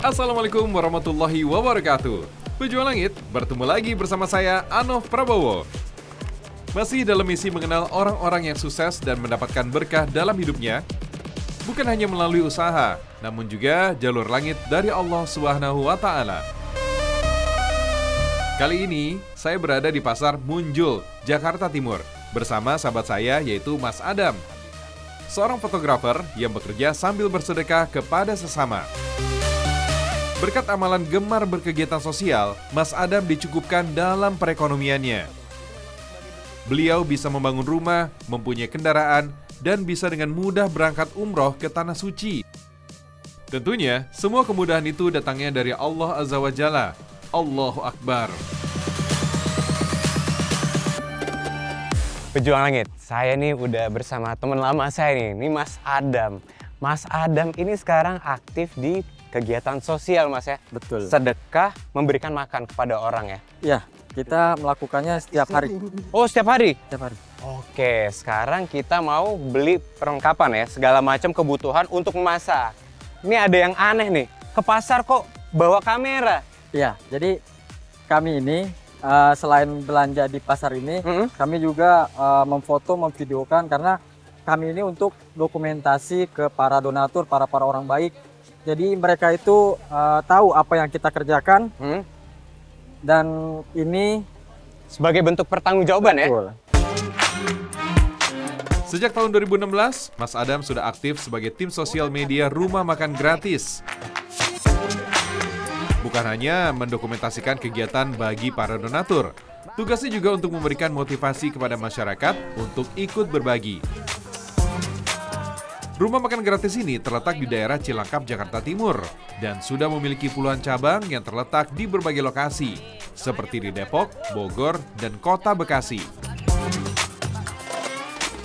Assalamualaikum warahmatullahi wabarakatuh. Pejuang Langit bertemu lagi bersama saya, Anov Prabowo. Masih dalam misi mengenal orang-orang yang sukses dan mendapatkan berkah dalam hidupnya, bukan hanya melalui usaha, namun juga jalur langit dari Allah Subhanahu wa Ta'ala. Kali ini, saya berada di Pasar Munjul, Jakarta Timur, bersama sahabat saya yaitu Mas Adam, seorang fotografer yang bekerja sambil bersedekah kepada sesama. Berkat amalan gemar berkegiatan sosial, Mas Adam dicukupkan dalam perekonomiannya. Beliau bisa membangun rumah, mempunyai kendaraan, dan bisa dengan mudah berangkat umroh ke Tanah Suci. Tentunya, semua kemudahan itu datangnya dari Allah Azza wa Jalla. Allahu Akbar. Pejuang Langit, saya nih udah bersama teman lama saya nih Mas Adam. Mas Adam ini sekarang aktif di kegiatan sosial, Mas ya? Betul. Sedekah memberikan makan kepada orang ya? Ya, kita melakukannya setiap hari. Oh, setiap hari? Setiap hari. Oke, sekarang kita mau beli perlengkapan ya, segala macam kebutuhan untuk memasak. Ini ada yang aneh nih, ke pasar kok bawa kamera? Ya, jadi kami ini selain belanja di pasar ini, kami juga memfoto, memvideokan karena kami ini untuk dokumentasi ke para donatur, para orang baik. Jadi mereka itu tahu apa yang kita kerjakan dan ini sebagai bentuk pertanggungjawaban ya? Betul. Sejak tahun 2016, Mas Adam sudah aktif sebagai tim sosial media Rumah Makan Gratis. Bukan hanya mendokumentasikan kegiatan bagi para donatur, tugasnya juga untuk memberikan motivasi kepada masyarakat untuk ikut berbagi. Rumah Makan Gratis ini terletak di daerah Cilangkap, Jakarta Timur, dan sudah memiliki puluhan cabang yang terletak di berbagai lokasi, seperti di Depok, Bogor, dan Kota Bekasi.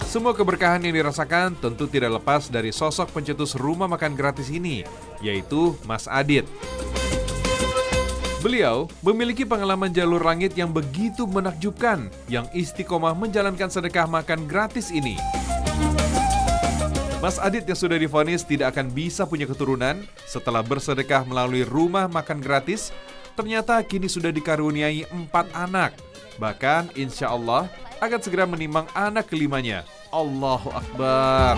Semua keberkahan yang dirasakan tentu tidak lepas dari sosok pencetus Rumah Makan Gratis ini, yaitu Mas Adit. Beliau memiliki pengalaman jalur langit yang begitu menakjubkan, yang istiqomah menjalankan sedekah makan gratis ini. Mas Adit yang sudah divonis tidak akan bisa punya keturunan setelah bersedekah melalui Rumah Makan Gratis, ternyata kini sudah dikaruniai 4 anak. Bahkan insya Allah akan segera menimang anak kelimanya. Allahu Akbar.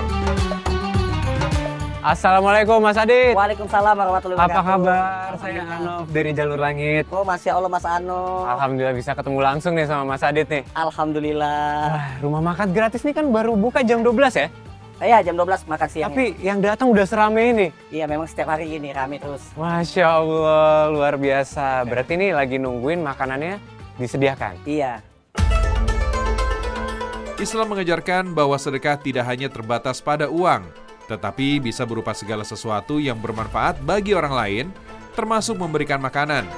Assalamualaikum Mas Adit. Waalaikumsalam warahmatullahi wabarakatuh. Apa kabar? Saya Anov dari Jalur Langit. Oh, Masya Allah Mas Ano. Alhamdulillah bisa ketemu langsung nih sama Mas Adit nih. Alhamdulillah. Wah, Rumah Makan Gratis nih kan baru buka jam 12 ya? Iya, jam 12 makan siang. Tapi yang datang udah serame ini. Iya, memang setiap hari gini rame terus. Masya Allah, luar biasa. Berarti ini lagi nungguin makanannya disediakan? Iya. Islam mengajarkan bahwa sedekah tidak hanya terbatas pada uang, tetapi bisa berupa segala sesuatu yang bermanfaat bagi orang lain, termasuk memberikan makanan.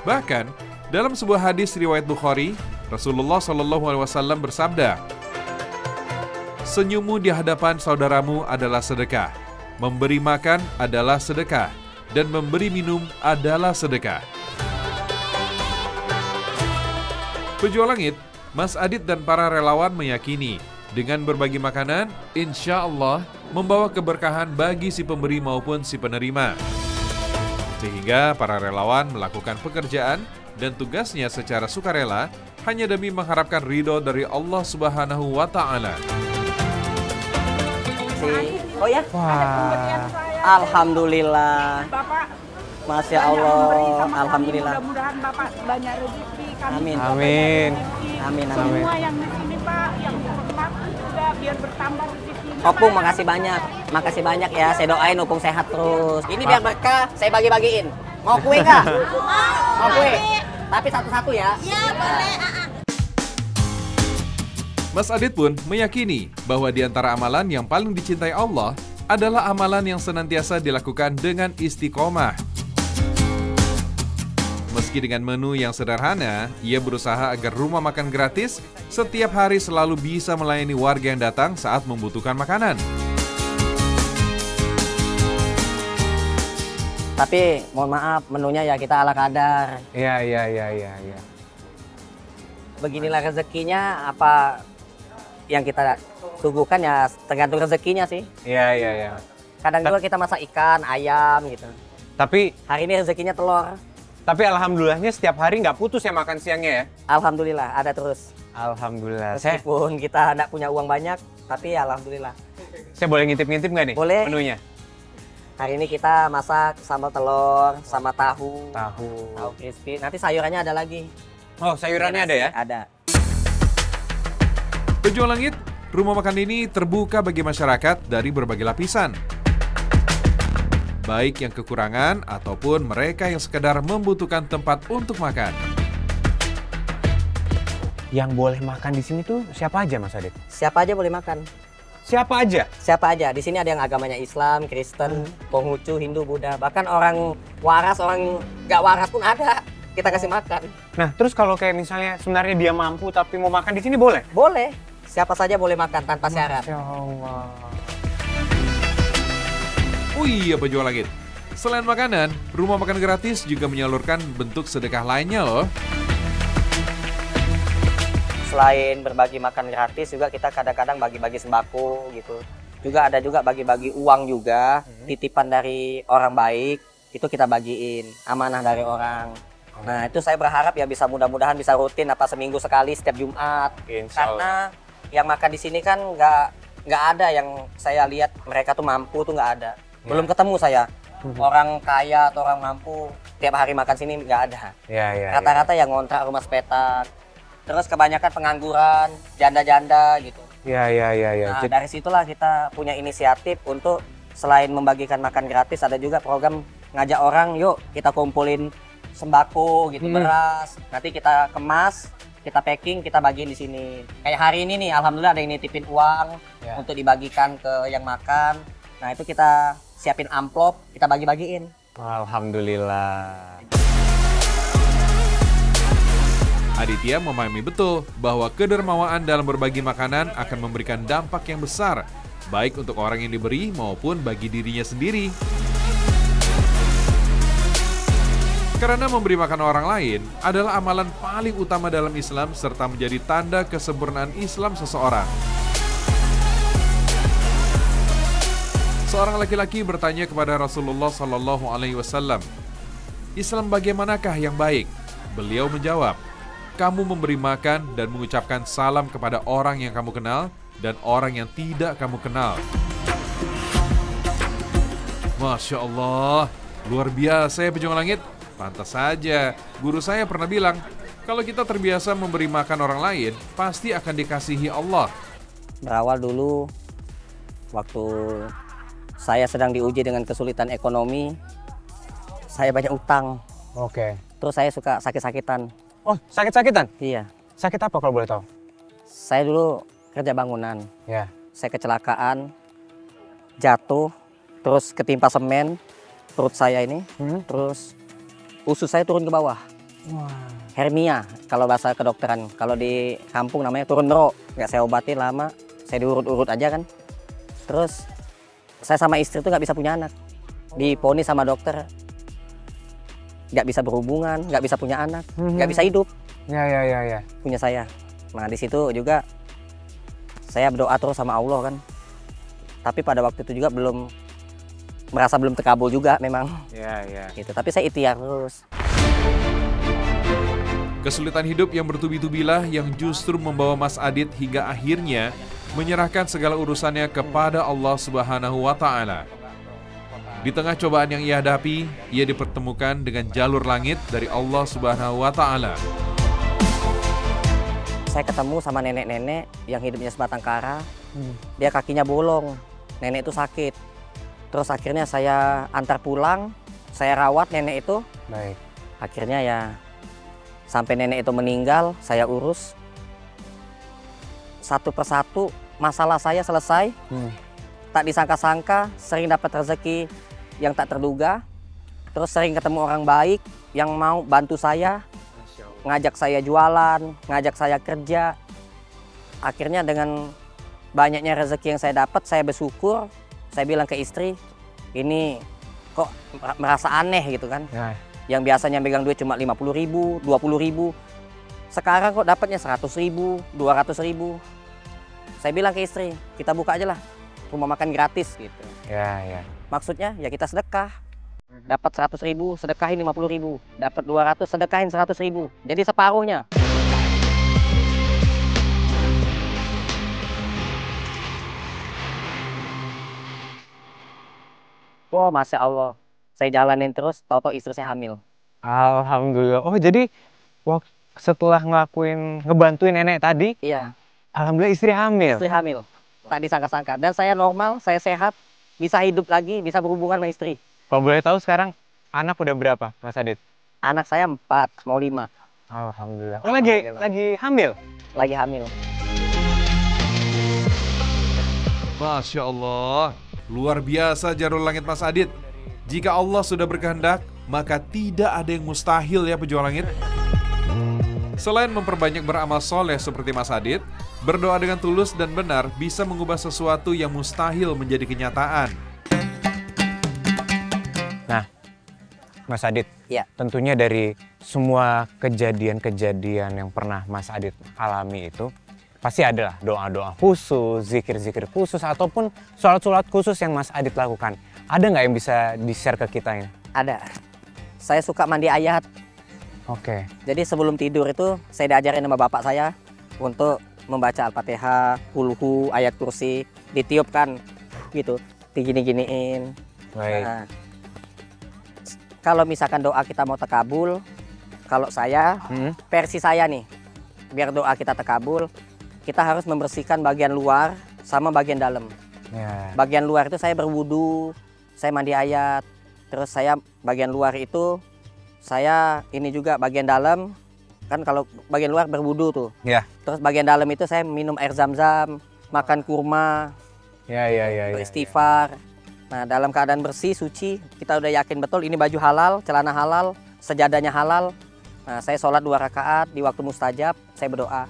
Bahkan, dalam sebuah hadis riwayat Bukhari, Rasulullah SAW bersabda, "Senyummu di hadapan saudaramu adalah sedekah, memberi makan adalah sedekah, dan memberi minum adalah sedekah." Pejuang Langit, Mas Adit dan para relawan meyakini dengan berbagi makanan, insya Allah membawa keberkahan bagi si pemberi maupun si penerima. Sehingga para relawan melakukan pekerjaan dan tugasnya secara sukarela hanya demi mengharapkan ridho dari Allah Subhanahu wa Ta'ala. Oh ya? Wah. Alhamdulillah. Bapak Masya banyak memberi Allah. sama kami. Alhamdulillah. Mudah-mudahan Bapak banyak rezeki. Kami Amin. juga Amin. banyak rezeki. Amin, amin. Semua yang di sini Pak, yang di rumah juga biar bertambah rezekinya. Opung, Pak. makasih banyak. Makasih banyak ya. Saya doain Opung sehat terus. Ini biar berkah, saya bagi-bagiin. Mau kue nggak? Mau kue. Tapi satu-satu ya. Iya, boleh. Mas Adit pun meyakini bahwa di antara amalan yang paling dicintai Allah adalah amalan yang senantiasa dilakukan dengan istiqomah. Meski dengan menu yang sederhana, ia berusaha agar Rumah Makan Gratis setiap hari selalu bisa melayani warga yang datang saat membutuhkan makanan. Tapi mohon maaf, menunya ya kita ala kadar. Iya. Beginilah rezekinya, apa yang kita suguhkan ya tergantung rezekinya sih. Iya. Kadang juga kita masak ikan, ayam gitu. Tapi Hari ini rezekinya telur. alhamdulillahnya setiap hari nggak putus ya makan siangnya ya? Alhamdulillah ada terus. Alhamdulillah. Saya Meskipun kita nggak punya uang banyak, tapi alhamdulillah. boleh ngintip-ngintip nggak nih Boleh. menunya? Hari ini kita masak sambal telur sama tahu. Tahu. Crispy. Nanti sayurannya ada lagi. Oh, sayurannya ada ya? Ada. Pejuang Langit, rumah makan ini terbuka bagi masyarakat dari berbagai lapisan. Baik yang kekurangan ataupun mereka yang sekedar membutuhkan tempat untuk makan. Yang boleh makan di sini tuh siapa aja Mas Adit? Siapa aja boleh makan. Siapa aja? Siapa aja. Di sini ada yang agamanya Islam, Kristen, Konghucu, Hindu, Buddha. Bahkan orang waras, orang nggak waras pun ada. Kita kasih makan. Nah, terus kalau kayak misalnya sebenarnya dia mampu tapi mau makan di sini boleh? Boleh. Siapa saja boleh makan tanpa syarat. Masya Allah. Oh iya Pejuang Langit, selain makanan, rumah makan gratis juga menyalurkan bentuk sedekah lainnya loh. Selain berbagi makan gratis juga kita kadang-kadang bagi-bagi sembako gitu. Juga ada juga bagi-bagi uang juga, titipan dari orang baik, itu kita bagiin, amanah dari orang. Nah itu saya berharap ya bisa mudah-mudahan bisa rutin apa seminggu sekali setiap Jumat. Insya Allah. Karena yang makan di sini kan nggak ada yang saya lihat mereka tuh mampu tuh nggak ada. Belum ketemu saya orang kaya atau orang mampu tiap hari makan sini nggak ada. Ya. Rata-rata yang ngontrak rumah sepetak. Terus kebanyakan pengangguran, janda-janda gitu. Ya. Nah, dari situlah kita punya inisiatif untuk selain membagikan makan gratis, ada juga program ngajak orang, yuk kita kumpulin sembako gitu, beras. Nanti kita kemas, kita packing, kita bagiin di sini. Kayak hari ini nih, alhamdulillah ada yang nitipin uang untuk dibagikan ke yang makan. Nah, itu kita siapin amplop, kita bagi-bagiin. Alhamdulillah. Aditya memahami betul bahwa kedermawaan dalam berbagi makanan akan memberikan dampak yang besar, baik untuk orang yang diberi maupun bagi dirinya sendiri. Karena memberi makan orang lain adalah amalan paling utama dalam Islam serta menjadi tanda kesempurnaan Islam seseorang. Seorang laki-laki bertanya kepada Rasulullah SAW, Islam bagaimanakah yang baik? Beliau menjawab, kamu memberi makan dan mengucapkan salam kepada orang yang kamu kenal dan orang yang tidak kamu kenal. Masya Allah, luar biasa ya Pejuang Langit. Pantas saja, guru saya pernah bilang, kalau kita terbiasa memberi makan orang lain, pasti akan dikasihi Allah. Berawal dulu, waktu saya sedang diuji dengan kesulitan ekonomi, saya banyak utang. Oke. Terus saya suka sakit-sakitan. Oh, sakit-sakitan? Iya. Sakit apa kalau boleh tahu? Saya dulu kerja bangunan. Ya. Saya kecelakaan, jatuh, terus ketimpa semen, perut saya ini, terus usus saya turun ke bawah. Hernia, kalau bahasa kedokteran. Kalau di kampung namanya turun nerok. Nggak saya obatin lama, saya diurut-urut aja kan. Terus saya sama istri tuh nggak bisa punya anak. Diponis sama dokter, nggak bisa berhubungan, nggak bisa punya anak, nggak bisa hidup. Ya. Punya saya. Nah di situ juga saya berdoa terus sama Allah kan. Tapi pada waktu itu juga merasa belum terkabul juga memang. Ya. Gitu. Tapi saya ikhtiar terus. Kesulitan hidup yang bertubi-tubilah yang justru membawa Mas Adit hingga akhirnya menyerahkan segala urusannya kepada Allah Subhanahu wa Ta'ala. Di tengah cobaan yang ia hadapi, ia dipertemukan dengan jalur langit dari Allah Subhanahu wa Ta'ala. Saya ketemu sama nenek-nenek yang hidupnya sebatang kara. Dia kakinya bolong. Nenek itu sakit. Terus akhirnya saya antar pulang, saya rawat nenek itu. Baik. Akhirnya ya sampai nenek itu meninggal, saya urus. Satu persatu masalah saya selesai. Tak disangka-sangka, sering dapat rezeki yang tak terduga. Terus sering ketemu orang baik yang mau bantu saya, ngajak saya jualan, ngajak saya kerja. Akhirnya dengan banyaknya rezeki yang saya dapat, saya bersyukur. Saya bilang ke istri, ini kok merasa aneh gitu kan. Ya. Yang biasanya megang duit cuma 50.000, 20.000. Sekarang kok dapatnya 100.000, 200.000. Saya bilang ke istri, kita buka aja lah rumah makan gratis gitu. Ya. Maksudnya ya kita sedekah. Dapat 100.000, sedekahin 50.000. Dapat 200, sedekahin 100.000. Jadi separuhnya. Oh, Masya Allah. Saya jalanin terus, tahu-tahu istri saya hamil. Alhamdulillah. Oh, jadi setelah ngebantuin nenek tadi, Iya, alhamdulillah istri hamil. istri hamil. Tak disangka-sangka. Dan saya normal, saya sehat, bisa hidup lagi, bisa berhubungan sama istri. Kalau boleh tahu sekarang anak udah berapa, Mas Adit? Anak saya 4, mau 5. Alhamdulillah. Oh, lagi hamil? Lagi hamil. Masya Allah, luar biasa Jarul Langit Mas Adit. Jika Allah sudah berkehendak, maka tidak ada yang mustahil ya pejuang langit. Selain memperbanyak beramal soleh seperti Mas Adit, berdoa dengan tulus dan benar bisa mengubah sesuatu yang mustahil menjadi kenyataan. Nah, Mas Adit, Ya. tentunya dari semua kejadian-kejadian yang pernah Mas Adit alami itu, pasti ada lah doa-doa khusus, zikir-zikir khusus, ataupun sholat-sholat khusus yang Mas Adit lakukan. Ada nggak yang bisa di-share ke kita ini? Ada. Saya suka mandi ayat. Oke. Jadi sebelum tidur itu saya diajarin sama bapak saya untuk membaca Al-Fatihah, Kulhu, ayat kursi, ditiupkan gitu, digini-giniin. Baik. Nah, kalau misalkan doa kita mau terkabul, kalau saya, versi saya nih, biar doa kita terkabul, kita harus membersihkan bagian luar sama bagian dalam. Ya. Bagian luar itu saya berwudu, saya mandi ayat, terus saya bagian luar itu saya ini juga bagian dalam, kan kalau bagian luar berwudu tuh. Ya. Terus bagian dalam itu saya minum air zam-zam, makan kurma, Ya. beristighfar. Nah, dalam keadaan bersih, suci, kita udah yakin betul ini baju halal, celana halal, sejadahnya halal. Nah, saya sholat 2 rakaat di waktu mustajab, saya berdoa.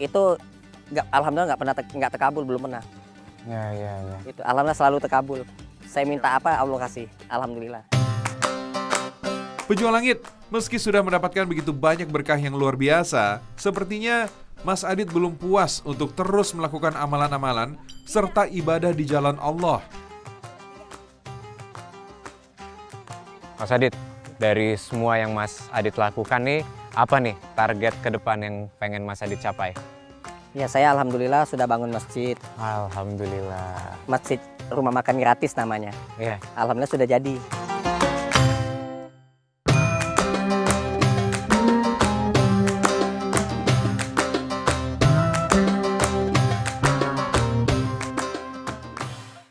Itu alhamdulillah nggak terkabul, belum pernah. Ya. Itu alhamdulillah selalu terkabul. Saya minta apa Allah kasih, alhamdulillah. Pejuang langit, meski sudah mendapatkan begitu banyak berkah yang luar biasa, sepertinya Mas Adit belum puas untuk terus melakukan amalan-amalan serta ibadah di jalan Allah. Mas Adit, dari semua yang Mas Adit lakukan nih, apa nih target ke depan yang pengen Mas Adit capai? Ya, saya alhamdulillah sudah bangun masjid. Alhamdulillah. Masjid rumah makan gratis namanya. Iya. Alhamdulillah sudah jadi.